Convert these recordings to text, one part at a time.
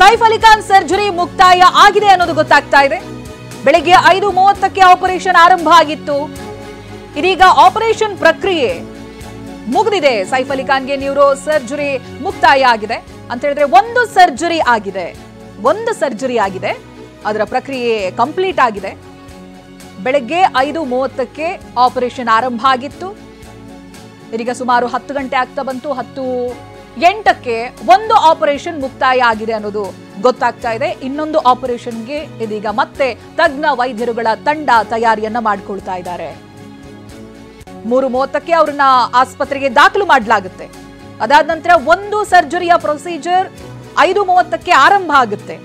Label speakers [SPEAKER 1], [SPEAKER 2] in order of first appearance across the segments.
[SPEAKER 1] Saif Ali Khan surgery ಮುಕ್ತಾಯ ಆಗಿದೆ ಅನ್ನೋದು ಗೊತ್ತಾಗ್ತಾ ಇದೆ. ಬೆಳಗ್ಗೆ 5:30ಕ್ಕೆ ಆಪರೇಷನ್ ಆರಂಭ ಆಗಿತ್ತು. ಇದೀಗ ಆಪರೇಷನ್ ಪ್ರಕ್ರಿಯೆ ಮುಗಿದಿದೆ. ಸೈಫ್ ಅಲಿ ಖಾನ್ಗೆ ನ್ಯೂರೋ ಸರ್ಜರಿ ಮುಕ್ತಾಯ ಆಗಿದೆ ಅಂತ ಹೇಳಿದ್ರೆ ಒಂದು ಸರ್ಜರಿ ಆಗಿದೆ, ಅದರ ಪ್ರಕ್ರಿಯೆ ಕಂಪ್ಲೀಟ್ ಆಗಿದೆ. ಬೆಳಗ್ಗೆ 5:30ಕ್ಕೆ ಆಪರೇಷನ್ ಆರಂಭ ಆಗಿತ್ತು. ಇದೀಗ ಸುಮಾರು 10 ಗಂಟೆ ಆಗ್ತಾ ಬಂತು. 10:08ಕ್ಕೆ ಒಂದು ಆಪರೇಷನ್ ಮುಕ್ತಾಯ ಆಗಿದೆ ಅನ್ನೋದು ಗೊತ್ತಾಗ್ತಾ ಇದೆ. ಇನ್ನೊಂದು ಆಪರೇಷನ್ಗೆ ಇದೀಗ ಮತ್ತೆ ತಜ್ಞ ವೈದ್ಯರುಗಳ ತಂಡ ತಯಾರಿಯನ್ನ ಮಾಡಿಕೊಳ್ತಾ ಇದ್ದಾರೆ. 3:30ಕ್ಕೆ ಅವರನ್ನ ಆಸ್ಪತ್ರೆಗೆ ದಾಖಲು ಮಾಡಲಾಗುತ್ತೆ. ಅದಾದ ನಂತರ ಒಂದು ಸರ್ಜರಿಯ ಪ್ರೊಸೀಜರ್ 5:30ಕ್ಕೆ ಆರಂಭ ಆಗುತ್ತೆ.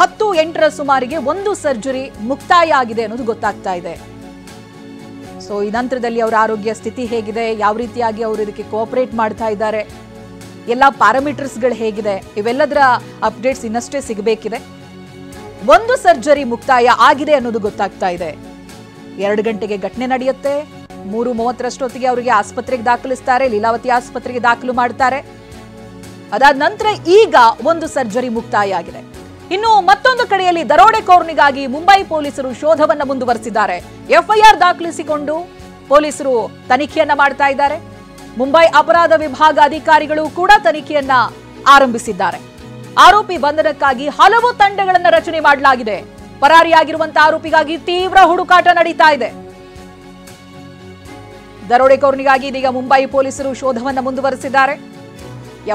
[SPEAKER 1] 10:08ರ ಸುಮಾರಿಗೆ ಒಂದು ಸರ್ಜರಿ ಮುಕ್ತಾಯ ಆಗಿದೆ ಅನ್ನೋದು ಗೊತ್ತಾಗ್ತಾ ಇದೆ. ಸೊ ಈ ನಂತರದಲ್ಲಿ ಅವರ ಆರೋಗ್ಯ ಸ್ಥಿತಿ ಹೇಗಿದೆ, ಯಾವ ರೀತಿಯಾಗಿ ಅವರು ಇದಕ್ಕೆ ಕೋಆಪರೇಟ್ ಮಾಡ್ತಾ ಇದ್ದಾರೆ, ಎಲ್ಲ ಪ್ಯಾರಾಮೀಟರ್ಸ್ಗಳು ಹೇಗಿದೆ, ಇವೆಲ್ಲದರ ಅಪ್ಡೇಟ್ಸ್ ಇನ್ನಷ್ಟೇ ಸಿಗಬೇಕಿದೆ. ಒಂದು ಸರ್ಜರಿ ಮುಕ್ತಾಯ ಆಗಿದೆ ಅನ್ನೋದು ಗೊತ್ತಾಗ್ತಾ ಇದೆ. 2 ಗಂಟೆಗೆ ಘಟನೆ ನಡೆಯುತ್ತೆ. 3:30ರಷ್ಟೊತ್ತಿಗೆ ಅವರಿಗೆ ಆಸ್ಪತ್ರೆಗೆ ದಾಖಲಿಸ್ತಾರೆ, ಲೀಲಾವತಿ ಆಸ್ಪತ್ರೆಗೆ ದಾಖಲು ಮಾಡ್ತಾರೆ. ಅದಾದ ನಂತರ ಈಗ ಒಂದು ಸರ್ಜರಿ ಮುಕ್ತಾಯ ಆಗಿದೆ. ಇನ್ನು ಮತ್ತೊಂದು ಕಡೆಯಲ್ಲಿ ದರೋಡೆಕೋರನಿಗಾಗಿ ಮುಂಬೈ ಪೊಲೀಸರು ಶೋಧವನ್ನ ಮುಂದುವರೆಸಿದ್ದಾರೆ. ಎಫ್ಐಆರ್ ದಾಖಲಿಸಿಕೊಂಡು ಪೊಲೀಸರು ತನಿಖೆಯನ್ನ ಮಾಡ್ತಾ ಇದ್ದಾರೆ. ಮುಂಬೈ ಅಪರಾಧ ವಿಭಾಗ ಅಧಿಕಾರಿಗಳು ಕೂಡ ತನಿಖೆಯನ್ನ ಆರಂಭಿಸಿದ್ದಾರೆ. ಆರೋಪಿ ಬಂಧನಕ್ಕಾಗಿ ಹಲವು ತಂಡಗಳನ್ನು ರಚನೆ ಮಾಡಲಾಗಿದೆ. ಪರಾರಿಯಾಗಿರುವಂತಹ ಆರೋಪಿಗಾಗಿ ತೀವ್ರ ಹುಡುಕಾಟ ನಡೀತಾ ಇದೆ. ದರೋಡೆಕೋರನಿಗಾಗಿ ಇದೀಗ ಮುಂಬೈ ಪೊಲೀಸರು ಶೋಧವನ್ನ ಮುಂದುವರೆಸಿದ್ದಾರೆ.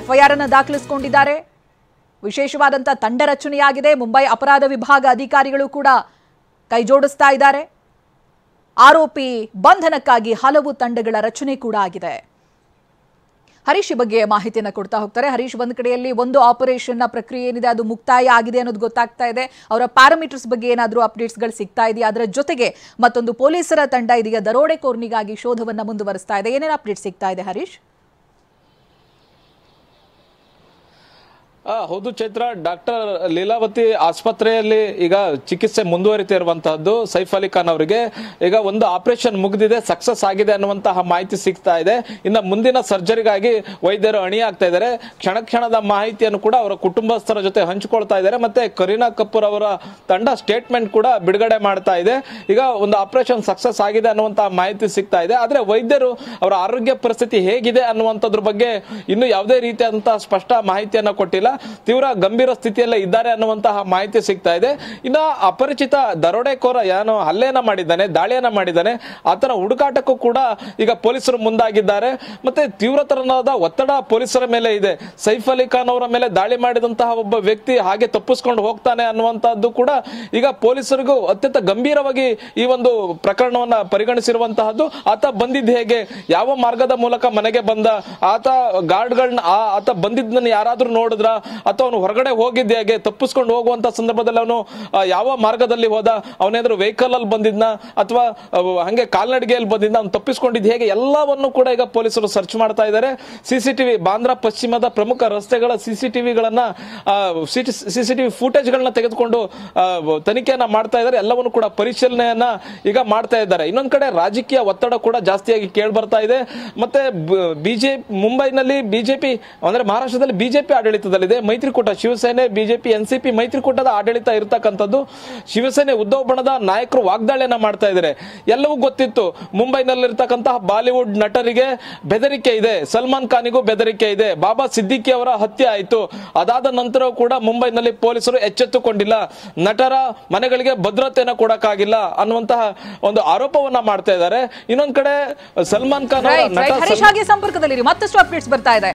[SPEAKER 1] ಎಫ್ಐಆರ್ ಅನ್ನು ದಾಖಲಿಸಿಕೊಂಡಿದ್ದಾರೆ. ವಿಶೇಷವಾದಂತಹ ತಂಡ ರಚನೆಯಾಗಿದೆ. ಮುಂಬೈ ಅಪರಾಧ ವಿಭಾಗ ಅಧಿಕಾರಿಗಳು ಕೂಡ ಕೈಜೋಡಿಸ್ತಾ ಇದ್ದಾರೆ. ಆರೋಪಿ ಬಂಧನಕ್ಕಾಗಿ ಹಲವು ತಂಡಗಳ ರಚನೆ ಕೂಡ ಆಗಿದೆ. ಹರೀಶ್ ಈ ಬಗ್ಗೆ ಮಾಹಿತಿಯನ್ನು ಕೊಡ್ತಾ ಹೋಗ್ತಾರೆ. ಹರೀಶ್, ಒಂದು ಕಡೆಯಲ್ಲಿ ಒಂದು ಆಪರೇಷನ್ ಪ್ರಕ್ರಿಯೆ ಏನಿದೆ ಅದು ಮುಕ್ತಾಯ ಆಗಿದೆ ಅನ್ನೋದು ಗೊತ್ತಾಗ್ತಾ ಇದೆ. ಅವರ ಪ್ಯಾರಾಮೀಟರ್ಸ್ ಬಗ್ಗೆ ಏನಾದರೂ ಅಪ್ಡೇಟ್ಸ್ಗಳು ಸಿಗ್ತಾ ಇದೆಯಾ? ಅದರ ಜೊತೆಗೆ ಮತ್ತೊಂದು ಪೊಲೀಸರ ತಂಡ ಇದೀಗ ದರೋಡೆಕೋರನಿಗಾಗಿ ಶೋಧವನ್ನ ಮುಂದುವರಿಸ್ತಾ ಇದೆ. ಏನೇನು ಅಪ್ಡೇಟ್ ಸಿಗ್ತಾ ಇದೆ ಹರೀಶ್?
[SPEAKER 2] ಹೌದು ಚೈತ್ರ, ಡಾಕ್ಟರ್ ಲೀಲಾವತಿ ಆಸ್ಪತ್ರೆಯಲ್ಲಿ ಈಗ ಚಿಕಿತ್ಸೆ ಮುಂದುವರಿತಿರುವಂತಹದ್ದು. ಸೈಫ್ ಅಲಿ ಖಾನ್ ಅವರಿಗೆ ಈಗ ಒಂದು ಆಪರೇಷನ್ ಮುಗಿದಿದೆ, ಸಕ್ಸಸ್ ಆಗಿದೆ ಅನ್ನುವಂತಹ ಮಾಹಿತಿ ಸಿಗ್ತಾ ಇದೆ. ಇನ್ನು ಮುಂದಿನ ಸರ್ಜರಿಗಾಗಿ ವೈದ್ಯರು ಅಣಿಯಾಗ್ತಾ ಇದ್ದಾರೆ. ಕ್ಷಣದ ಮಾಹಿತಿಯನ್ನು ಕೂಡ ಅವರ ಕುಟುಂಬಸ್ಥರ ಜೊತೆ ಹಂಚಿಕೊಳ್ತಾ ಇದ್ದಾರೆ. ಮತ್ತೆ ಕರೀನಾ ಕಪೂರ್ ಅವರ ತಂಡ ಸ್ಟೇಟ್ಮೆಂಟ್ ಕೂಡ ಬಿಡುಗಡೆ ಮಾಡ್ತಾ ಇದೆ. ಈಗ ಒಂದು ಆಪರೇಷನ್ ಸಕ್ಸಸ್ ಆಗಿದೆ ಅನ್ನುವಂತಹ ಮಾಹಿತಿ ಸಿಗ್ತಾ ಇದೆ. ಆದ್ರೆ ವೈದ್ಯರು ಅವರ ಆರೋಗ್ಯ ಪರಿಸ್ಥಿತಿ ಹೇಗಿದೆ ಅನ್ನುವಂಥದ್ರ ಬಗ್ಗೆ ಇನ್ನೂ ಯಾವುದೇ ರೀತಿಯಾದಂತಹ ಸ್ಪಷ್ಟ ಮಾಹಿತಿಯನ್ನ ಕೊಟ್ಟಿಲ್ಲ. ತೀವ್ರ ಗಂಭೀರ ಸ್ಥಿತಿಯಲ್ಲೇ ಇದ್ದಾರೆ ಅನ್ನುವಂತಹ ಮಾಹಿತಿ ಸಿಗ್ತಾ ಇದೆ. ಇನ್ನ ಅಪರಿಚಿತ ದರೋಡೆಕೋರ ಏನು ಹಲ್ಲೆಯನ್ನ ಮಾಡಿದ್ದಾನೆ, ದಾಳಿಯನ್ನ ಮಾಡಿದ್ದಾನೆ, ಆತನ ಹುಡುಕಾಟಕ್ಕೂ ಕೂಡ ಈಗ ಪೊಲೀಸರು ಮುಂದಾಗಿದ್ದಾರೆ. ಮತ್ತೆ ತೀವ್ರತರನಾದ ಒತ್ತಡ ಪೊಲೀಸರ ಮೇಲೆ ಇದೆ. ಸೈಫ್ ಅಲಿ ಖಾನ್ ಅವರ ಮೇಲೆ ದಾಳಿ ಮಾಡಿದಂತಹ ಒಬ್ಬ ವ್ಯಕ್ತಿ ಹಾಗೆ ತಪ್ಪಿಸ್ಕೊಂಡು ಹೋಗ್ತಾನೆ ಅನ್ನುವಂತಹದ್ದು ಕೂಡ ಈಗ ಪೊಲೀಸರಿಗೂ ಅತ್ಯಂತ ಗಂಭೀರವಾಗಿ ಈ ಒಂದು ಪ್ರಕರಣವನ್ನ ಪರಿಗಣಿಸಿರುವಂತಹದ್ದು. ಆತ ಬಂದಿದ್ದು ಹೇಗೆ, ಯಾವ ಮಾರ್ಗದ ಮೂಲಕ ಮನೆಗೆ ಬಂದ, ಆತ ಗಾರ್ಡ್ಗಳನ್ನ ಆತ ಬಂದಿದ್ದನ್ನ ಯಾರಾದ್ರೂ ನೋಡಿದ್ರ, ಅಥವಾ ಅವನು ಹೊರಗಡೆ ಹೋಗಿದ್ದ ಹೇಗೆ, ತಪ್ಪಿಸ್ಕೊಂಡು ಹೋಗುವಂತ ಸಂದರ್ಭದಲ್ಲಿ ಅವನು ಯಾವ ಮಾರ್ಗದಲ್ಲಿ ಹೋದ, ಅವನೇನಾದ್ರೂ ವೆಹಿಕಲ್ ಅಲ್ಲಿ ಬಂದಿದ್ನ ಅಥವಾ ಹಂಗೆ ಕಾಲ್ನಡಿಗೆಯಲ್ಲಿ ಬಂದಿದ್ನ, ಅವ್ನು ತಪ್ಪಿಸ್ಕೊಂಡಿದ್ದು ಹೇಗೆ, ಎಲ್ಲವನ್ನು ಕೂಡ ಈಗ ಪೊಲೀಸರು ಸರ್ಚ್ ಮಾಡ್ತಾ ಇದ್ದಾರೆ. ಸಿಸಿಟಿವಿ ಬಾಂದ್ರಾ ಪಶ್ಚಿಮದ ಪ್ರಮುಖ ರಸ್ತೆಗಳ ಸಿಸಿಟಿವಿ ಫುಟೇಜ್ ಗಳನ್ನ ತೆಗೆದುಕೊಂಡು ತನಿಖೆಯನ್ನ ಮಾಡ್ತಾ ಇದ್ದಾರೆ. ಎಲ್ಲವನ್ನು ಕೂಡ ಪರಿಶೀಲನೆಯನ್ನ ಈಗ ಮಾಡ್ತಾ ಇದ್ದಾರೆ. ಇನ್ನೊಂದ್ ಕಡೆ ರಾಜಕೀಯ ಒತ್ತಡ ಕೂಡ ಜಾಸ್ತಿಯಾಗಿ ಕೇಳಿ ಬರ್ತಾ ಇದೆ. ಮತ್ತೆ ಮುಂಬೈನಲ್ಲಿ ಬಿಜೆಪಿ ಅಂದ್ರೆ ಮಹಾರಾಷ್ಟ್ರದಲ್ಲಿ ಬಿಜೆಪಿ ಆಡಳಿತದಲ್ಲಿದೆ. ಮೈತ್ರಿಕೂಟ ಶಿವಸೇನೆ, ಬಿಜೆಪಿ, ಎನ್ಸಿಪಿ ಮೈತ್ರಿಕೂಟದ ಆಡಳಿತ ಇರತಕ್ಕಂಥದ್ದು. ಶಿವಸೇನೆ ಉದ್ಧವ್ ಬಣದ ನಾಯಕರು ವಾಗ್ದಾಳಿಯನ್ನ ಮಾಡ್ತಾ ಇದ್ದಾರೆ. ಎಲ್ಲವೂ ಗೊತ್ತಿತ್ತು, ಮುಂಬೈನಲ್ಲಿರ್ತಕ್ಕಂತಹ ಬಾಲಿವುಡ್ ನಟರಿಗೆ ಬೆದರಿಕೆ ಇದೆ, ಸಲ್ಮಾನ್ ಖಾನಿಗೂ ಬೆದರಿಕೆ ಇದೆ, ಬಾಬಾ ಸಿದ್ದಿಕಿ ಅವರ ಹತ್ಯೆ ಆಯಿತು. ಅದಾದ ನಂತರ ಕೂಡ ಮುಂಬೈನಲ್ಲಿ ಪೊಲೀಸರು ಎಚ್ಚೆತ್ತುಕೊಂಡಿಲ್ಲ, ನಟರ ಮನೆಗಳಿಗೆ ಭದ್ರತೆಯನ್ನು ಕೊಡಕ್ಕಾಗಿಲ್ಲ ಅನ್ನುವಂತಹ ಒಂದು ಆರೋಪವನ್ನ ಮಾಡ್ತಾ ಇದ್ದಾರೆ. ಇನ್ನೊಂದ್ ಕಡೆ ಸಲ್ಮಾನ್ ಖಾನ್
[SPEAKER 1] ಸಂಪರ್ಕದಲ್ಲಿ ಮತ್ತಷ್ಟು ಅಪ್ಡೇಟ್ಸ್ ಬರ್ತಾ ಇದೆ.